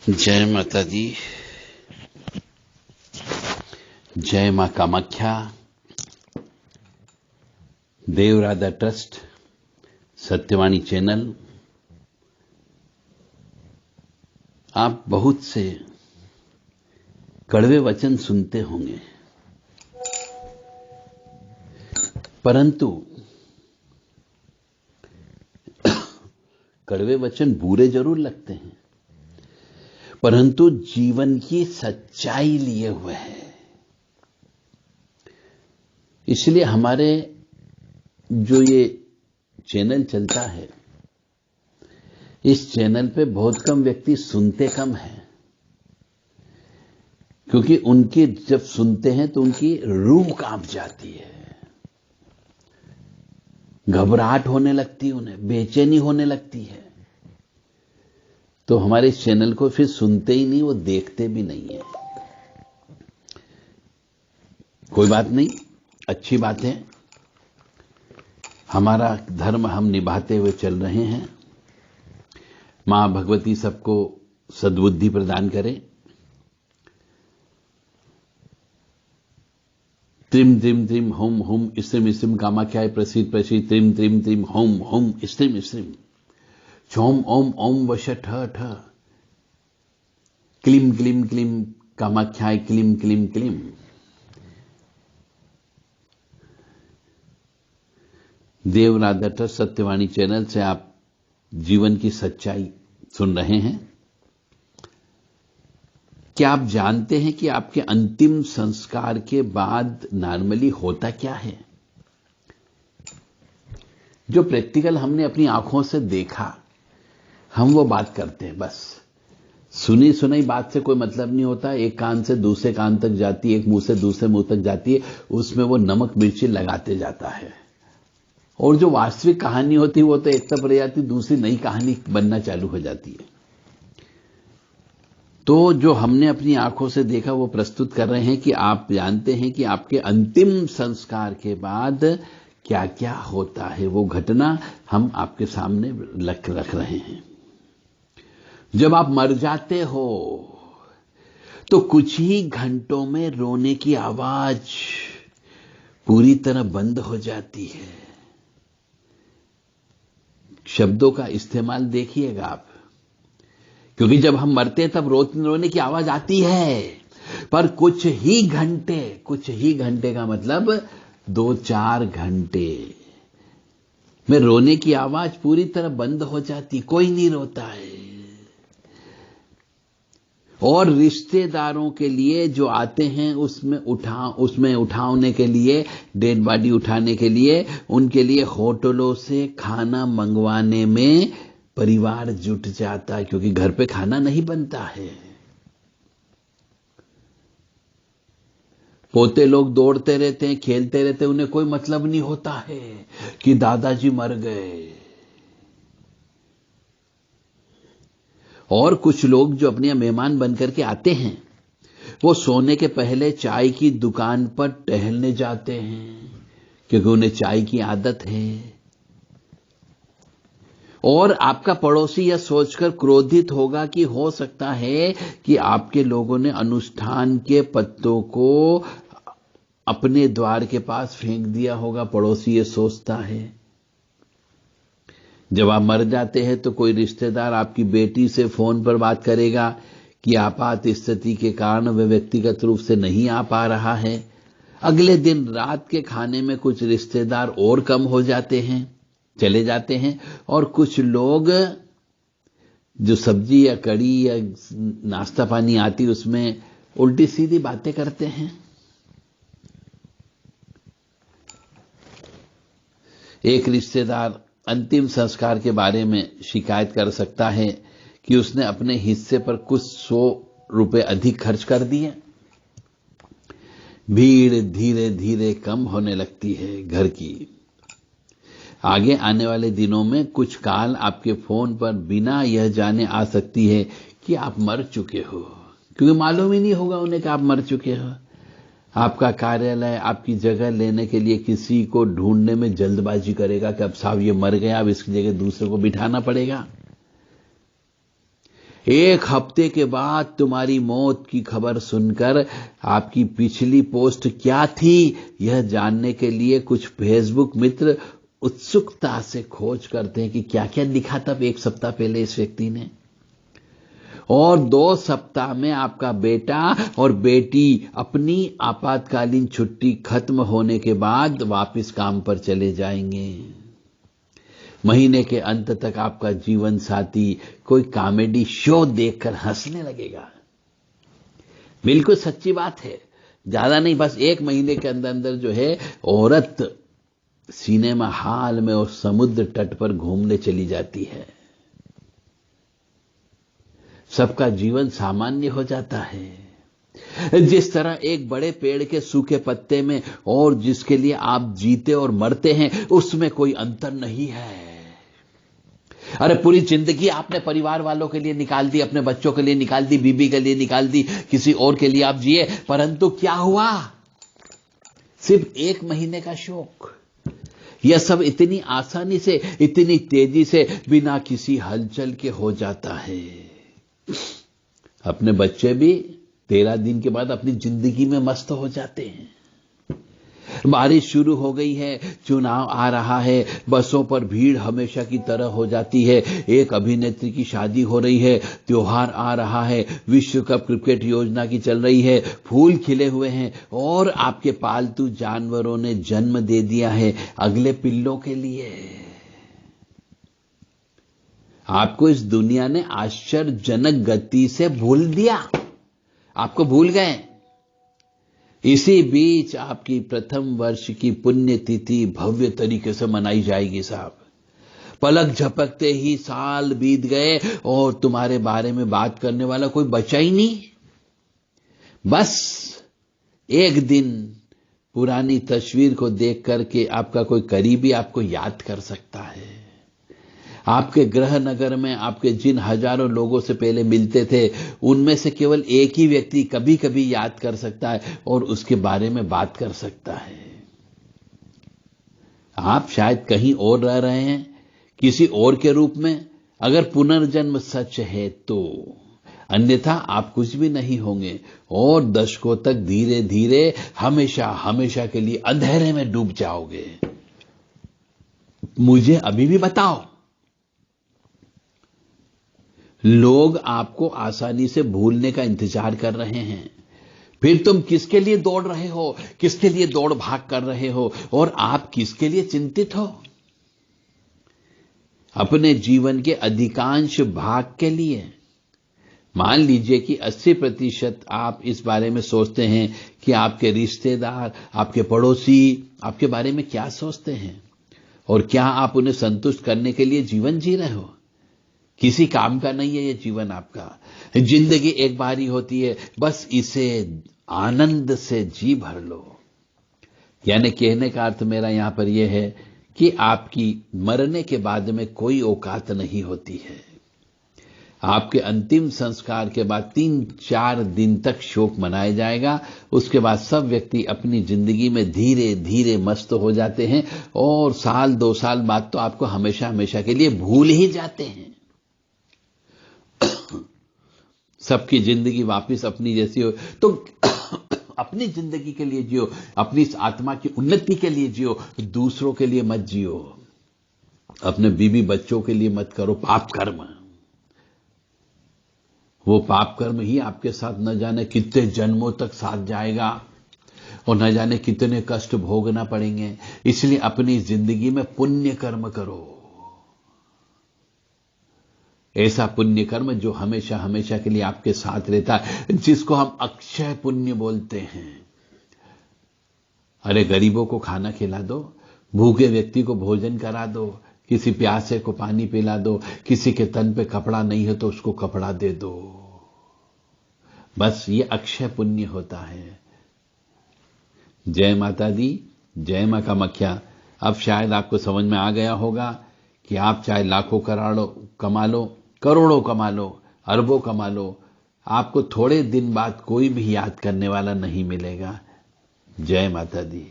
जय माता दी। जय मां कामाख्या। Devradha trust, Satyavani channel. आप बहुत से कड़वे वचन सुनते होंगे, परंतु कड़वे वचन बुरे जरूर लगते हैं, परंतु जीवन की सच्चाई लिए हुए है। इसलिए हमारे जो ये चैनल चलता है, इस चैनल पे बहुत कम व्यक्ति सुनते कम हैं, क्योंकि उनकी जब सुनते हैं तो उनकी रूह कांप जाती है, घबराहट होने लगती है, उन्हें बेचैनी होने लगती है। तो हमारे इस चैनल को फिर सुनते ही नहीं, वो देखते भी नहीं है। कोई बात नहीं, अच्छी बात है। हमारा धर्म हम निभाते हुए चल रहे हैं। मां भगवती सबको सद्बुद्धि प्रदान करे। त्रिम त्रिम त्रिम होम होम स्त्रीम स्त्रीम कामाख्याय प्रसीद प्रसीद त्रिम त्रिम त्रिम home home stream stream छोम Om Om वश ठ ठ क्लीम क्लीम क्लीम कामाख्याय क्लीम क्लीम क्लीम। देवराधा ट्रस्ट सत्यवाणी चैनल से आप जीवन की सच्चाई सुन रहे हैं। क्या आप जानते हैं कि आपके अंतिम संस्कार के बाद नॉर्मली होता क्या है? जो प्रैक्टिकल हमने अपनी आंखों से देखा, हम वो बात करते हैं। बस सुनी सुनाई बात से कोई मतलब नहीं होता। एक कान से दूसरे कान तक जाती है, एक मुंह से दूसरे मुंह तक जाती है, उसमें वो नमक मिर्ची लगाते जाता है। और जो वास्तविक कहानी होती है वो तो एक तरफ रह जाती, दूसरी नई कहानी बनना चालू हो जाती है। तो जो हमने अपनी आंखों से देखा वो प्रस्तुत कर रहे हैं कि आप जानते हैं कि आपके अंतिम संस्कार के बाद क्या क्या होता है। वो घटना हम आपके सामने रख रहे हैं। जब आप मर जाते हो तो कुछ ही घंटों में रोने की आवाज पूरी तरह बंद हो जाती है। शब्दों का इस्तेमाल देखिएगा आप, क्योंकि जब हम मरते हैं तब रोने की आवाज आती है, पर कुछ ही घंटे का मतलब 2-4 घंटे में रोने की आवाज पूरी तरह बंद हो जाती, कोई नहीं रोता है। और रिश्तेदारों के लिए जो आते हैं उसमें उठाने के लिए, डेड बॉडी उठाने के लिए, उनके लिए होटलों से खाना मंगवाने में परिवार जुट जाता है, क्योंकि घर पे खाना नहीं बनता है। पोते लोग दौड़ते रहते हैं, खेलते रहते हैं, उन्हें कोई मतलब नहीं होता है कि दादाजी मर गए। और कुछ लोग जो अपने मेहमान बनकर के आते हैं, वो सोने के पहले चाय की दुकान पर टहलने जाते हैं, क्योंकि उन्हें चाय की आदत है। और आपका पड़ोसी यह सोचकर क्रोधित होगा कि हो सकता है कि आपके लोगों ने अनुष्ठान के पत्तों को अपने द्वार के पास फेंक दिया होगा। पड़ोसी यह सोचता है। जब आप मर जाते हैं तो कोई रिश्तेदार आपकी बेटी से फोन पर बात करेगा कि आपात स्थिति के कारण वह व्यक्तिगत रूप से नहीं आ पा रहा है। अगले दिन रात के खाने में कुछ रिश्तेदार और कम हो जाते हैं, चले जाते हैं, और कुछ लोग जो सब्जी या कड़ी या नाश्ता पानी आती उसमें उल्टी सीधी बातें करते हैं। एक रिश्तेदार अंतिम संस्कार के बारे में शिकायत कर सकता है कि उसने अपने हिस्से पर कुछ 100 रुपए अधिक खर्च कर दिए। भीड़ धीरे धीरे कम होने लगती है घर की। आगे आने वाले दिनों में कुछ काल आपके फोन पर बिना यह जाने आ सकती है कि आप मर चुके हो, क्योंकि मालूम ही नहीं होगा उन्हें कि आप मर चुके हो। आपका कार्यालय आपकी जगह लेने के लिए किसी को ढूंढने में जल्दबाजी करेगा कि अब साहब ये मर गया, अब इसकी जगह दूसरे को बिठाना पड़ेगा। एक हफ्ते के बाद तुम्हारी मौत की खबर सुनकर आपकी पिछली पोस्ट क्या थी यह जानने के लिए कुछ फेसबुक मित्र उत्सुकता से खोज करते हैं कि क्या क्या लिखा था 1 सप्ताह पहले इस व्यक्ति ने। और 2 सप्ताह में आपका बेटा और बेटी अपनी आपातकालीन छुट्टी खत्म होने के बाद वापस काम पर चले जाएंगे। महीने के अंत तक आपका जीवन साथी कोई कॉमेडी शो देखकर हंसने लगेगा। बिल्कुल सच्ची बात है, ज्यादा नहीं, बस 1 महीने के अंदर अंदर जो है औरत सिनेमा हॉल में और समुद्र तट पर घूमने चली जाती है। सबका जीवन सामान्य हो जाता है। जिस तरह एक बड़े पेड़ के सूखे पत्ते में और जिसके लिए आप जीते और मरते हैं उसमें कोई अंतर नहीं है। अरे पूरी जिंदगी आपने परिवार वालों के लिए निकाल दी, अपने बच्चों के लिए निकाल दी, बीबी के लिए निकाल दी, किसी और के लिए आप जिए, परंतु क्या हुआ? सिर्फ 1 महीने का शौक। यह सब इतनी आसानी से, इतनी तेजी से, बिना किसी हलचल के हो जाता है। अपने बच्चे भी 13 दिन के बाद अपनी जिंदगी में मस्त हो जाते हैं। बारिश शुरू हो गई है, चुनाव आ रहा है, बसों पर भीड़ हमेशा की तरह हो जाती है, एक अभिनेत्री की शादी हो रही है, त्योहार आ रहा है, विश्व कप क्रिकेट योजना की चल रही है, फूल खिले हुए हैं और आपके पालतू जानवरों ने जन्म दे दिया है अगले पिल्लों के लिए। आपको इस दुनिया ने आश्चर्यजनक गति से भूल दिया, आपको भूल गए। इसी बीच आपकी प्रथम वर्ष की पुण्यतिथि भव्य तरीके से मनाई जाएगी साहब। पलक झपकते ही साल बीत गए और तुम्हारे बारे में बात करने वाला कोई बचा ही नहीं। बस एक दिन पुरानी तस्वीर को देख करके आपका कोई करीबी आपको याद कर सकता है। आपके गृह नगर में आपके जिन हजारों लोगों से पहले मिलते थे उनमें से केवल एक ही व्यक्ति कभी कभी याद कर सकता है और उसके बारे में बात कर सकता है। आप शायद कहीं और रह रहे हैं, किसी और के रूप में, अगर पुनर्जन्म सच है तो, अन्यथा आप कुछ भी नहीं होंगे और दशकों तक धीरे धीरे हमेशा हमेशा के लिए अंधेरे में डूब जाओगे। मुझे अभी भी बताओ, लोग आपको आसानी से भूलने का इंतजार कर रहे हैं, फिर तुम किसके लिए दौड़ रहे हो, किसके लिए दौड़ भाग कर रहे हो और आप किसके लिए चिंतित हो? अपने जीवन के अधिकांश भाग के लिए। मान लीजिए कि 80% आप इस बारे में सोचते हैं कि आपके रिश्तेदार, आपके पड़ोसी आपके बारे में क्या सोचते हैं और क्या आप उन्हें संतुष्ट करने के लिए जीवन जी रहे हो। किसी काम का नहीं है ये जीवन आपका। जिंदगी एक बार ही होती है, बस इसे आनंद से जी भर लो। यानी कहने का अर्थ मेरा यहां पर यह है कि आपकी मरने के बाद में कोई औकात नहीं होती है। आपके अंतिम संस्कार के बाद 3-4 दिन तक शोक मनाया जाएगा। उसके बाद सब व्यक्ति अपनी जिंदगी में धीरे धीरे मस्त हो जाते हैं और 1-2 साल बाद तो आपको हमेशा हमेशा के लिए भूल ही जाते हैं। सबकी जिंदगी वापस अपनी जैसी हो तो अपनी जिंदगी के लिए जियो, अपनी इस आत्मा की उन्नति के लिए जियो, दूसरों के लिए मत जियो। अपने बीवी बच्चों के लिए मत करो पाप कर्म। वो पाप कर्म ही आपके साथ न जाने कितने जन्मों तक साथ जाएगा और न जाने कितने कष्ट भोगना पड़ेंगे। इसलिए अपनी जिंदगी में पुण्य कर्म करो, ऐसा पुण्य कर्म जो हमेशा हमेशा के लिए आपके साथ रहता है, जिसको हम अक्षय पुण्य बोलते हैं। अरे गरीबों को खाना खिला दो, भूखे व्यक्ति को भोजन करा दो, किसी प्यासे को पानी पिला दो, किसी के तन पे कपड़ा नहीं है तो उसको कपड़ा दे दो। बस ये अक्षय पुण्य होता है। जय माता दी, जय मां कामाख्या। अब शायद आपको समझ में आ गया होगा कि आप चाहे लाखों करोड़ों कमा लो, करोड़ों कमा लो, अरबों कमा लो, आपको थोड़े दिन बाद कोई भी याद करने वाला नहीं मिलेगा। जय माता दी।